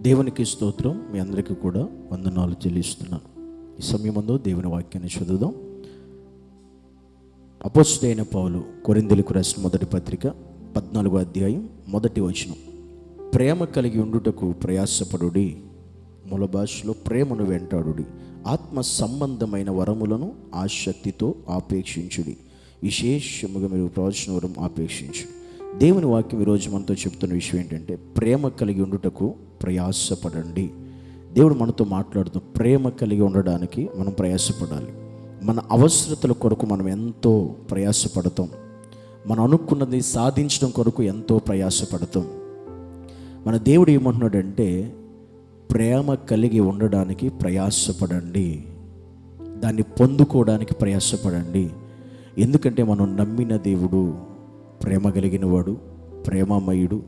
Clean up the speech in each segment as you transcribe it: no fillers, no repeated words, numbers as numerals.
దేవునికి స్తోత్రం. మీ అందరికీ కూడా వందనాలు చెల్లిస్తున్నాను. ఈ సమయమందు దేవుని వాక్యాన్ని చదువుదాం. అపోస్తలుడైన పౌలు కొరింథీయులకు రాసిన మొదటి పత్రిక 14వ అధ్యాయం 1వ వచనం. ప్రేమ కలిగి ఉండుటకు ప్రయాసపడుడి, మూల భాషలో ప్రేమను వెంటాడుడి, ఆత్మ సంబంధమైన వరములను ఆసక్తితో ఆపేక్షించుడి, విశేషముగా మీరు ప్రవచన వరం ఆపేక్షించుడి. దేవుని వాక్యం ఈరోజు మనతో చెప్తున్న విషయం ఏంటంటే, ప్రేమ కలిగి ఉండుటకు ప్రయాసపడండి. దేవుడు మనతో మాట్లాడుతూ ప్రేమ కలిగి ఉండడానికి మనం ప్రయాసపడాలి. మన అవసరతల కొరకు మనం ఎంతో ప్రయాసపడతాం. మనం అనుకున్నది సాధించడం కొరకు ఎంతో ప్రయాసపడతాం. మన దేవుడు ఏమంటున్నాడంటే, ప్రేమ కలిగి ఉండడానికి ప్రయాసపడండి, దాన్ని పొందుకోవడానికి ప్రయాసపడండి. ఎందుకంటే మనం నమ్మిన దేవుడు ప్రేమ కలిగిన వాడు, ప్రేమమయుడు.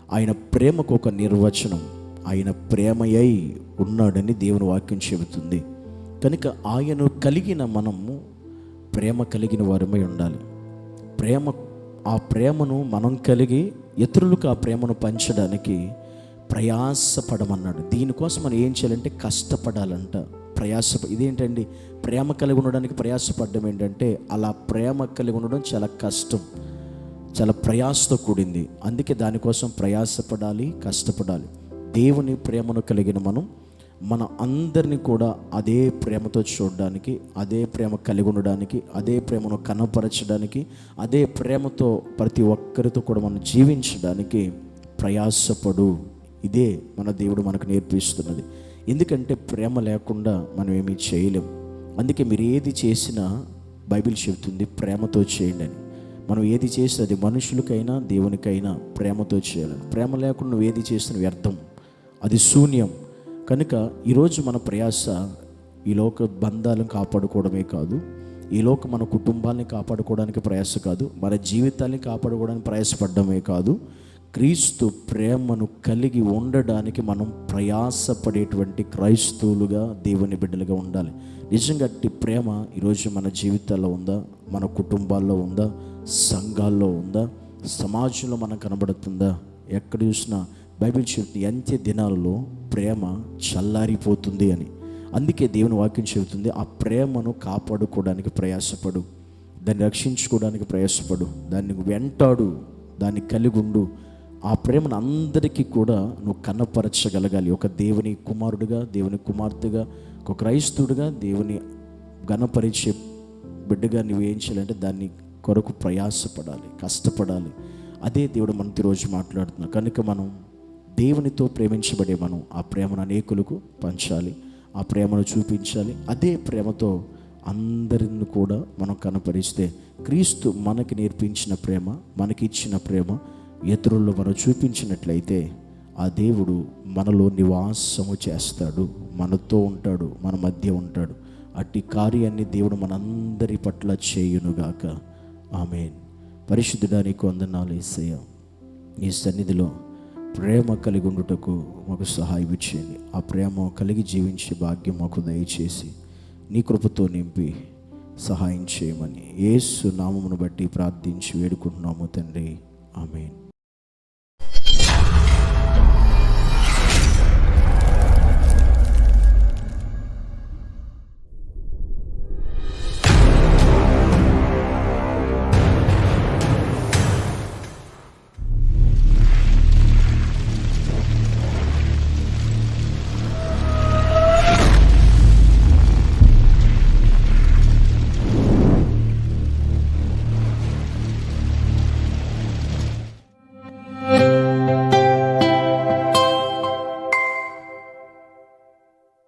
ఆయన ప్రేమకు ఒక నిర్వచనం, ఆయన ప్రేమయై ఉన్నాడని దేవుని వాక్యం చెబుతుంది. కనుక ఆయనను కలిగిన మనము ప్రేమ కలిగిన వారమై ఉండాలి. ఆ ప్రేమను మనం కలిగి ఇతరులకు ఆ ప్రేమను పంచడానికి ప్రయాసపడమన్నాడు. దీనికోసం మనం ఏం చేయాలంటే కష్టపడాలంట. ఇదేంటండి, ప్రేమ కలిగి ఉండడానికి ప్రయాసపడడం ఏంటంటే, అలా ప్రేమ కలిగి ఉండడం చాలా కష్టం, చాలా ప్రయాసతో కూడింది. అందుకే దానికోసం ప్రయాసపడాలి, కష్టపడాలి. దేవుని ప్రేమను కలిగిన మన అందరినీ కూడా అదే ప్రేమతో చూడడానికి, అదే ప్రేమ కలిగి ఉండడానికి, అదే ప్రేమను కనపరచడానికి, అదే ప్రేమతో ప్రతి ఒక్కరితో కూడా మనం జీవించడానికి ప్రయాసపడు. ఇదే మన దేవుడు మనకు నేర్పిస్తున్నది. ఎందుకంటే ప్రేమ లేకుండా మనం ఏమీ చేయలేం. అందుకే మీరు ఏది చేసినా బైబిల్ చెబుతుంది ప్రేమతో చేయండి అని. మనం ఏది చేస్తే అది మనుషులకైనా దేవునికైనా ప్రేమతో చేయాలి. ప్రేమ లేకుండా నువ్వు ఏది చేసిన వ్యర్థం, అది శూన్యం. కనుక ఈరోజు మన ప్రయాస ఈ లోక బంధాలను కాపాడుకోవడమే కాదు, ఈ లోక మన కుటుంబాలని కాపాడుకోవడానికి ప్రయాస కాదు, మన జీవితాన్ని కాపాడుకోవడానికి ప్రయాసపడమే కాదు, క్రీస్తు ప్రేమను కలిగి ఉండడానికి మనం ప్రయాసపడేటువంటి క్రైస్తవులుగా, దేవుని బిడ్డలుగా ఉండాలి. నిజంగా అట్టి ప్రేమ ఈరోజు మన జీవితాల్లో ఉందా, మన కుటుంబాల్లో ఉందా, సంఘాల్లో ఉందా, సమాజంలో మనకు కనబడుతుందా? ఎక్కడ చూసినా బైబిల్ చెబుతుంది అంత్య దినాలలో ప్రేమ చల్లారిపోతుంది అని. అందుకే దేవుని వాక్యం చెబుతుంది ఆ ప్రేమను కాపాడుకోవడానికి ప్రయాసపడు, దాన్ని రక్షించుకోవడానికి ప్రయాసపడు, దాన్ని వెంటాడు, దాన్ని కలిగి ఉండు. ఆ ప్రేమను అందరికీ కూడా నువ్వు కనపరచగలగాలి. ఒక దేవుని కుమారుడిగా, దేవుని కుమార్తెగా, ఒక క్రైస్తవుడిగా, దేవుని ఘనపరిచే బిడ్డగా నువ్వు ఏం చేయాలంటే దాన్ని కొరకు ప్రయాసపడాలి, కష్టపడాలి. అదే దేవుడు మనతో ఈరోజు మాట్లాడుతున్నాడు. కనుక మనం దేవునితో ప్రేమించబడే మనం ఆ ప్రేమను అనేకులకు పంచాలి, ఆ ప్రేమను చూపించాలి. అదే ప్రేమతో అందరిని కూడా మనం కనపరిస్తే క్రీస్తు మనకి నేర్పించిన ప్రేమ, మనకి ఇచ్చిన ప్రేమ ఇతరుల్లో మనం చూపించినట్లయితే ఆ దేవుడు మనలో నివాసము చేస్తాడు, మనతో ఉంటాడు, మన మధ్య ఉంటాడు. అట్టి కార్యాన్ని దేవుడు మనందరి పట్ల చేయునుగాక. ఆమేన్. పరిశుద్ధుడా నీకు వందనాలు యేసయ్య. నీ సన్నిధిలో ప్రేమ కలిగి ఉండుటకు మాకు సహాయం ఇచ్చేయండి. ఆ ప్రేమ కలిగి జీవించే భాగ్యం మాకు దయచేసి నీ కృపతో నింపి సహాయం చేయమని యేసు నామమును బట్టి ప్రార్థించి వేడుకుంటున్నాము తండ్రి. ఆమేన్.